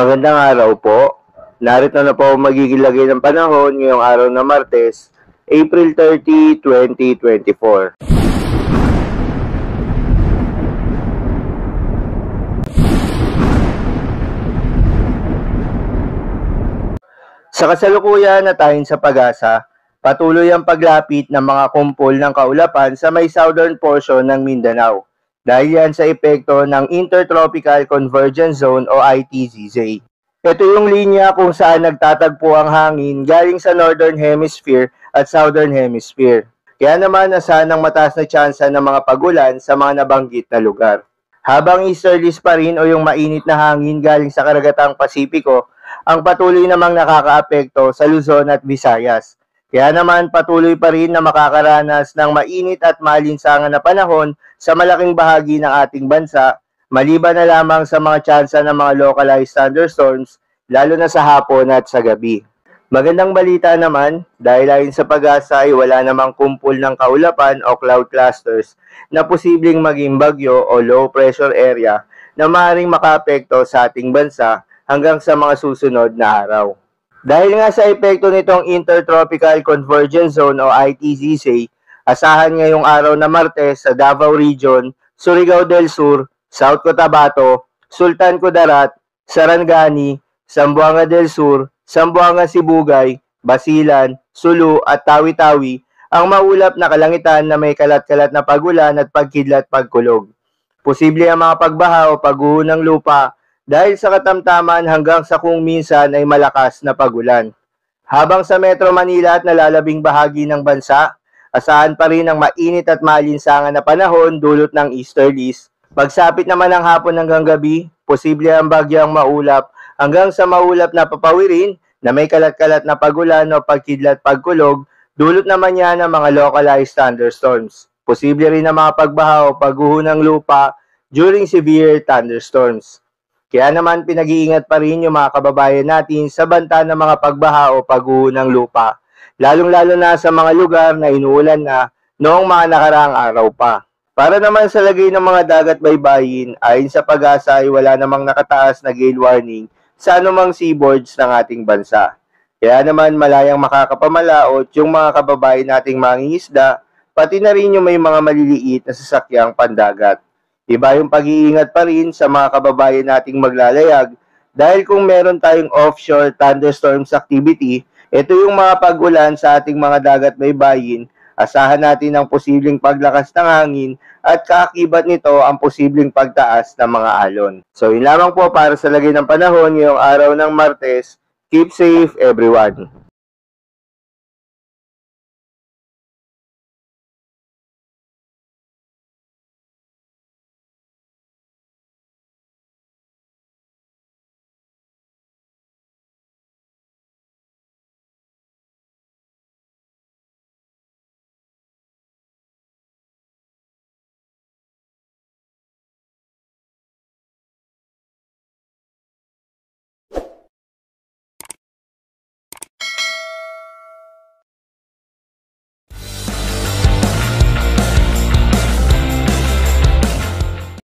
Magandang araw po. Narito na po ang magiging lagay ng panahon ngayong araw na Martes, April 30, 2024. Sa kasalukuyan na tayon sa pag-asa, patuloy ang paglapit ng mga kumpol ng kaulapan sa may southern portion ng Mindanao dahil yan sa epekto ng Intertropical Convergence Zone o ITZZ. Ito yung linya kung saan nagtatagpo ang hangin galing sa Northern Hemisphere at Southern Hemisphere. Kaya naman nasa ng mataas na tsansa ng mga pagulan sa mga nabanggit na lugar. Habang easterlies pa rin o yung mainit na hangin galing sa karagatang Pasipiko, ang patuloy namang nakakaapekto sa Luzon at Visayas. Kaya naman patuloy pa rin na makakaranas ng mainit at malinsangan na panahon sa malaking bahagi ng ating bansa, maliban na lamang sa mga tsansa ng mga localized thunderstorms, lalo na sa hapon at sa gabi. Magandang balita naman, dahil ayon sa pag-asa ay wala namang kumpul ng kaulapan o cloud clusters na posibleng maging bagyo o low pressure area na maaaring makaapekto sa ating bansa hanggang sa mga susunod na araw. Dahil nga sa epekto nitong Intertropical Convergence Zone o ITZZ, asahan ngayong araw na Martes sa Davao Region, Surigao del Sur, South Cotabato, Sultan Kudarat, Sarangani, Zamboanga del Sur, Zamboanga Sibugay, Basilan, Sulu at Tawi-Tawi ang maulap na kalangitan na may kalat-kalat na pagulan at pagkidlat-pagkulog. Posible ang mga pagbaha o pagguho ng lupa dahil sa katamtaman hanggang sa kung minsan ay malakas na pagulan. Habang sa Metro Manila at nalalabing bahagi ng bansa, asahan pa rin ang mainit at malinsangan na panahon dulot ng easterlies. Pagsapit naman ng hapon hanggang gabi, posible ang bagyang maulap hanggang sa maulap na papawirin na may kalat-kalat na pagulan o pagkidlat-pagkulog, dulot naman yan ng mga localized thunderstorms. Posible rin ang mga pagbaha o pagguho ng lupa during severe thunderstorms. Kaya naman pinag-iingat pa rin yung mga kababayan natin sa banta ng mga pagbaha o pagguho ng lupa, lalong-lalo na sa mga lugar na inuulan na noong mga nakaraang araw pa. Para naman sa lagay ng mga dagat baybayin, ayon sa pag-asa ay wala namang nakataas na gale warning sa anumang seaboards ng ating bansa. Kaya naman malayang makakapamalaot yung mga kababayan nating mangingisda, pati na rin yung may mga maliliit na sasakyang pandagat. Iba yung pag-iingat pa rin sa mga kababayan nating maglalayag dahil kung meron tayong offshore thunderstorms activity, ito yung mga pag-ulan sa ating mga dagat baybayin, asahan natin ang posibleng paglakas ng hangin at kaakibat nito ang posibleng pagtaas ng mga alon. So yun lamang po para sa lagay ng panahon ngayong araw ng Martes. Keep safe everyone!